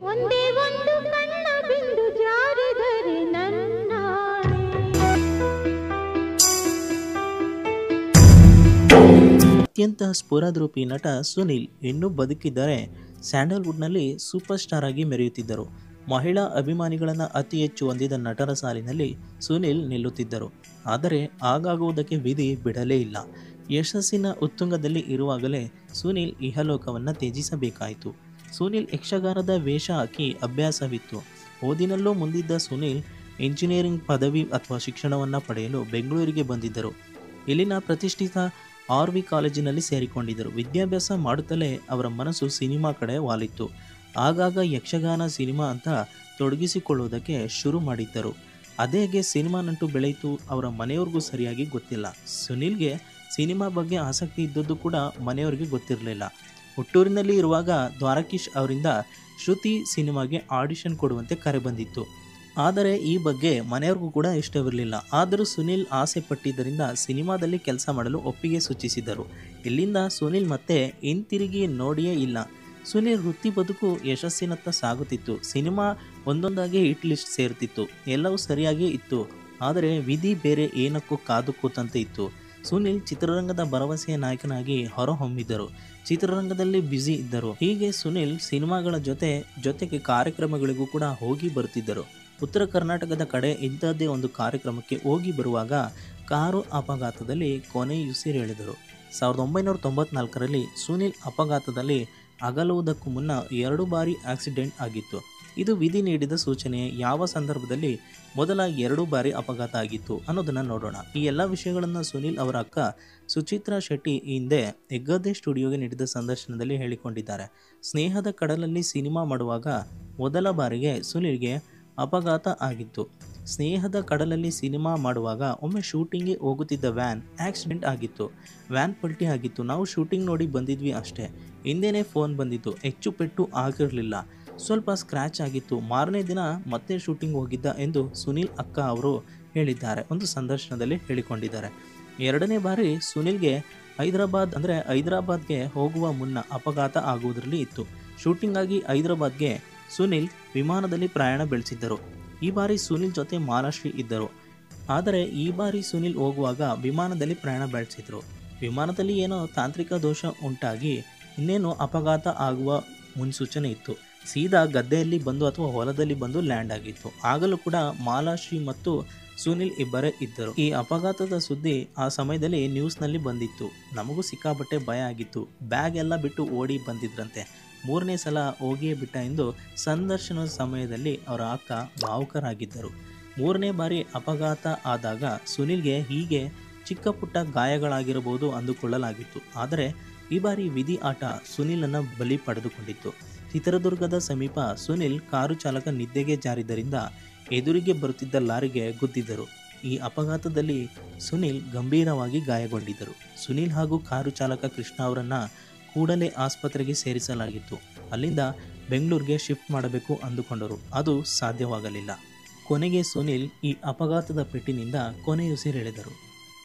ಒಂದೇ ಒಂದು ಕಣ್ಣ ಬಿಂದು ಜಾರಿದರೆ ನನ್ನಾಣೆ. ಅತ್ಯಂತ ಸ್ಫುರದ್ರೂಪಿ ನಟ ಸುನಿಲ್ ಇನ್ನೂ ಬದುಕಿದ್ದರೆ ಸ್ಯಾಂಡಲ್ವುಡ್ನಲ್ಲಿ ಸೂಪರ್ ಸ್ಟಾರ್ ಆಗಿ ಮೆರೆಯುತ್ತಿದ್ದರು. ಮಹಿಳಾ ಅಭಿಮಾನಿಗಳನ್ನು ಅತಿ ಹೆಚ್ಚು ಹೊಂದಿದ ನಟರ ಸಾಲಿನಲ್ಲಿ ಸುನಿಲ್ ನಿಲ್ಲುತ್ತಿದ್ದರು. ಆದರೆ ಹಾಗಾಗುವುದಕ್ಕೆ ವಿಧಿ ಬಿಡಲೇ ಇಲ್ಲ. ಯಶಸ್ಸಿನ ಉತ್ತುಂಗದಲ್ಲಿ ಇರುವಾಗಲೇ ಸುನಿಲ್ ಇಹಲೋಕವನ್ನು ತ್ಯಜಿಸಬೇಕಾಯಿತು. ಸುನಿಲ್ ಯಕ್ಷಗಾನದ ವೇಷ ಹಾಕಿ ಅಭ್ಯಾಸವಿತ್ತು. ಓದಿನಲ್ಲೂ ಮುಂದಿದ್ದ ಸುನಿಲ್ ಇಂಜಿನಿಯರಿಂಗ್ ಪದವಿ ಅಥವಾ ಶಿಕ್ಷಣವನ್ನು ಪಡೆಯಲು ಬೆಂಗಳೂರಿಗೆ ಬಂದಿದ್ದರು. ಇಲ್ಲಿನ ಪ್ರತಿಷ್ಠಿತ RV ಕಾಲೇಜಿನಲ್ಲಿ ಸೇರಿಕೊಂಡಿದ್ದರು. ವಿದ್ಯಾಭ್ಯಾಸ ಮಾಡುತ್ತಲೇ ಅವರ ಮನಸ್ಸು ಸಿನಿಮಾ ಕಡೆ ವಾಲಿತ್ತು. ಆಗಾಗ ಯಕ್ಷಗಾನ ಸಿನಿಮಾ ಅಂತ ತೊಡಗಿಸಿಕೊಳ್ಳುವುದಕ್ಕೆ ಶುರು ಮಾಡಿದ್ದರು. ಅದೇಗೆ ಸಿನಿಮಾ ನಂಟು ಬೆಳೆಯಿತು ಅವರ ಮನೆಯವ್ರಿಗೂ ಸರಿಯಾಗಿ ಗೊತ್ತಿಲ್ಲ. ಸುನಿಲ್ಗೆ ಸಿನಿಮಾ ಬಗ್ಗೆ ಆಸಕ್ತಿ ಇದ್ದದ್ದು ಕೂಡ ಮನೆಯವರಿಗೆ ಗೊತ್ತಿರಲಿಲ್ಲ. ಹುಟ್ಟೂರಿನಲ್ಲಿ ಇರುವಾಗ ದ್ವಾರಕೀಶ್ ಅವರಿಂದ ಶ್ರುತಿ ಸಿನಿಮಾಗೆ ಆಡಿಷನ್ ಕೊಡುವಂತೆ ಕರೆ ಬಂದಿತ್ತು. ಆದರೆ ಈ ಬಗ್ಗೆ ಮನೆಯವ್ರಿಗೂ ಕೂಡ ಇಷ್ಟವಿರಲಿಲ್ಲ. ಆದರೂ ಸುನಿಲ್ ಆಸೆ ಪಟ್ಟಿದ್ದರಿಂದ ಸಿನಿಮಾದಲ್ಲಿ ಕೆಲಸ ಮಾಡಲು ಒಪ್ಪಿಗೆ ಸೂಚಿಸಿದರು. ಇಲ್ಲಿಂದ ಸುನಿಲ್ ಮತ್ತೆ ಹಿಂತಿರುಗಿ ನೋಡಿಯೇ ಇಲ್ಲ. ಸುನಿಲ್ ವೃತ್ತಿ ಬದುಕು ಯಶಸ್ಸಿನತ್ತ ಸಾಗುತ್ತಿತ್ತು. ಸಿನಿಮಾ ಒಂದೊಂದಾಗಿ ಹಿಟ್ ಲಿಸ್ಟ್ ಸೇರುತ್ತಿತ್ತು. ಎಲ್ಲವೂ ಸರಿಯಾಗಿ ಇತ್ತು. ಆದರೆ ವಿಧಿ ಬೇರೆ ಏನಕ್ಕೂ ಕಾದು ಕೂತಂತೆ ಇತ್ತು. ಸುನಿಲ್ ಚಿತ್ರರಂಗದ ಭರವಸೆಯ ನಾಯಕನಾಗಿ ಹೊರಹೊಮ್ಮಿದ್ದರು. ಚಿತ್ರರಂಗದಲ್ಲಿ ಬ್ಯುಸಿ ಇದ್ದರು. ಹೀಗೆ ಸುನಿಲ್ ಸಿನಿಮಾಗಳ ಜೊತೆಗೆ ಕಾರ್ಯಕ್ರಮಗಳಿಗೂ ಕೂಡ ಹೋಗಿ ಬರುತ್ತಿದ್ದರು. ಉತ್ತರ ಕರ್ನಾಟಕದ ಕಡೆ ಇಂಥದ್ದೇ ಒಂದು ಕಾರ್ಯಕ್ರಮಕ್ಕೆ ಹೋಗಿ ಬರುವಾಗ ಕಾರು ಅಪಘಾತದಲ್ಲಿ ಕೊನೆಯುಸಿರೆಳೆದರು. 1994ರಲ್ಲಿ ಸುನಿಲ್ ಅಪಘಾತದಲ್ಲಿ ಅಗಲುವುದಕ್ಕೂ ಮುನ್ನ 2 ಬಾರಿ ಆಕ್ಸಿಡೆಂಟ್ ಆಗಿತ್ತು. ಇದು ವಿಧಿ ನೀಡಿದ ಸೂಚನೆ. ಯಾವ ಸಂದರ್ಭದಲ್ಲಿ ಮೊದಲ 2 ಬಾರಿ ಅಪಘಾತ ಆಗಿತ್ತು ಅನ್ನೋದನ್ನು ನೋಡೋಣ. ಈ ಎಲ್ಲ ವಿಷಯಗಳನ್ನು ಸುನಿಲ್ ಅವರ ಅಕ್ಕ ಸುಚಿತ್ರಾ ಶೆಟ್ಟಿ ಹಿಂದೆ ಹೆಗ್ಗದ್ದೆ ಸ್ಟುಡಿಯೋಗೆ ನೀಡಿದ ಸಂದರ್ಶನದಲ್ಲಿ ಹೇಳಿಕೊಂಡಿದ್ದಾರೆ. ಸ್ನೇಹದ ಕಡಲಲ್ಲಿ ಸಿನಿಮಾ ಮಾಡುವಾಗ ಮೊದಲ ಬಾರಿಗೆ ಸುನಿಲ್ಗೆ ಅಪಘಾತ ಆಗಿತ್ತು. ಸ್ನೇಹದ ಕಡಲಲ್ಲಿ ಸಿನಿಮಾ ಮಾಡುವಾಗ ಒಮ್ಮೆ ಶೂಟಿಂಗ್ಗೆ ಹೋಗುತ್ತಿದ್ದ ವ್ಯಾನ್ ಆಕ್ಸಿಡೆಂಟ್ ಆಗಿತ್ತು. ವ್ಯಾನ್ ಪಲ್ಟಿ ಆಗಿತ್ತು. ನಾವು ಶೂಟಿಂಗ್ ನೋಡಿ ಬಂದಿದ್ವಿ ಅಷ್ಟೇ. ಹಿಂದೆನೇ ಫೋನ್ ಬಂದಿತ್ತು. ಹೆಚ್ಚು ಪೆಟ್ಟು ಆಗಿರಲಿಲ್ಲ. ಸ್ವಲ್ಪ ಸ್ಕ್ರ್ಯಾಚ್ ಆಗಿತ್ತು. ಮಾರನೇ ದಿನ ಮತ್ತೆ ಶೂಟಿಂಗ್ ಹೋಗಿದ್ದ ಎಂದು ಸುನಿಲ್ ಅಕ್ಕ ಅವರು ಹೇಳಿದ್ದಾರೆ. ಒಂದು ಸಂದರ್ಶನದಲ್ಲಿ ಹೇಳಿಕೊಂಡಿದ್ದಾರೆ. 2ನೇ ಬಾರಿ ಸುನಿಲ್ಗೆ ಹೈದರಾಬಾದ್ಗೆ ಹೋಗುವ ಮುನ್ನ ಅಪಘಾತ ಆಗುವುದರಲ್ಲಿ ಇತ್ತು. ಶೂಟಿಂಗ್ ಆಗಿ ಹೈದರಾಬಾದ್ಗೆ ಸುನಿಲ್ ವಿಮಾನದಲ್ಲಿ ಪ್ರಯಾಣ ಬೆಳೆಸಿದ್ದರು. ಈ ಬಾರಿ ಸುನಿಲ್ ಜೊತೆ ಮಾಲಾಶ್ರೀ ಇದ್ದರು. ಆದರೆ ಈ ಬಾರಿ ಸುನಿಲ್ ಹೋಗುವಾಗ ವಿಮಾನದಲ್ಲಿ ಪ್ರಯಾಣ ಬೆಳೆಸಿದ್ರು. ವಿಮಾನದಲ್ಲಿ ಏನೋ ತಾಂತ್ರಿಕ ದೋಷ ಉಂಟಾಗಿ ಇನ್ನೇನು ಅಪಘಾತ ಆಗುವ ಮುನ್ಸೂಚನೆ ಇತ್ತು. ಸೀದಾ ಗದ್ದೆಯಲ್ಲಿ ಬಂದು ಅಥವಾ ಹೊಲದಲ್ಲಿ ಬಂದು ಲ್ಯಾಂಡ್ ಆಗಿತ್ತು. ಆಗಲೂ ಕೂಡ ಮಾಲಾಶ್ರೀ ಮತ್ತು ಸುನಿಲ್ ಇಬ್ಬರೇ ಇದ್ದರು. ಈ ಅಪಘಾತದ ಸುದ್ದಿ ಆ ಸಮಯದಲ್ಲಿ ನ್ಯೂಸ್ನಲ್ಲಿ ಬಂದಿತ್ತು. ನಮಗೂ ಸಿಕ್ಕಾಪಟ್ಟೆ ಭಯ ಆಗಿತ್ತು. ಬ್ಯಾಗ್ ಎಲ್ಲ ಬಿಟ್ಟು ಓಡಿ ಬಂದಿದ್ರಂತೆ. 3ನೇ ಸಲ ಹೋಗಿಯೇ ಬಿಟ್ಟ ಎಂದು ಸಂದರ್ಶನದ ಸಮಯದಲ್ಲಿ ಅವರ ಅಕ್ಕ ಭಾವುಕರಾಗಿದ್ದರು. 3ನೇ ಬಾರಿ ಅಪಘಾತ ಆದಾಗ ಸುನಿಲ್ಗೆ ಹೀಗೆ ಚಿಕ್ಕ ಪುಟ್ಟ ಗಾಯಗಳಾಗಿರಬಹುದು ಅಂದುಕೊಳ್ಳಲಾಗಿತ್ತು. ಆದರೆ ಈ ಬಾರಿ ವಿಧಿ ಆಟ ಸುನಿಲನ್ನು ಬಲಿ ಪಡೆದುಕೊಂಡಿತ್ತು. ಚಿತ್ರದುರ್ಗದ ಸಮೀಪ ಸುನಿಲ್ ಕಾರು ಚಾಲಕ ನಿದ್ದೆಗೆ ಜಾರಿದ್ದರಿಂದ ಎದುರಿಗೆ ಬರುತ್ತಿದ್ದ ಲಾರಿಗೆ ಗುದ್ದಿದ್ದರು. ಈ ಅಪಘಾತದಲ್ಲಿ ಸುನಿಲ್ ಗಂಭೀರವಾಗಿ ಗಾಯಗೊಂಡಿದ್ದರು. ಸುನಿಲ್ ಹಾಗೂ ಕಾರು ಚಾಲಕ ಕೃಷ್ಣ ಅವರನ್ನು ಕೂಡಲೇ ಆಸ್ಪತ್ರೆಗೆ ಸೇರಿಸಲಾಗಿತ್ತು. ಅಲ್ಲಿಂದ ಬೆಂಗಳೂರಿಗೆ ಶಿಫ್ಟ್ ಮಾಡಬೇಕು ಅಂದುಕೊಂಡರು. ಅದು ಸಾಧ್ಯವಾಗಲಿಲ್ಲ. ಕೊನೆಗೆ ಸುನಿಲ್ ಈ ಅಪಘಾತದ ಪೆಟ್ಟಿನಿಂದ ಕೊನೆಯುಸಿರೆಳೆದರು.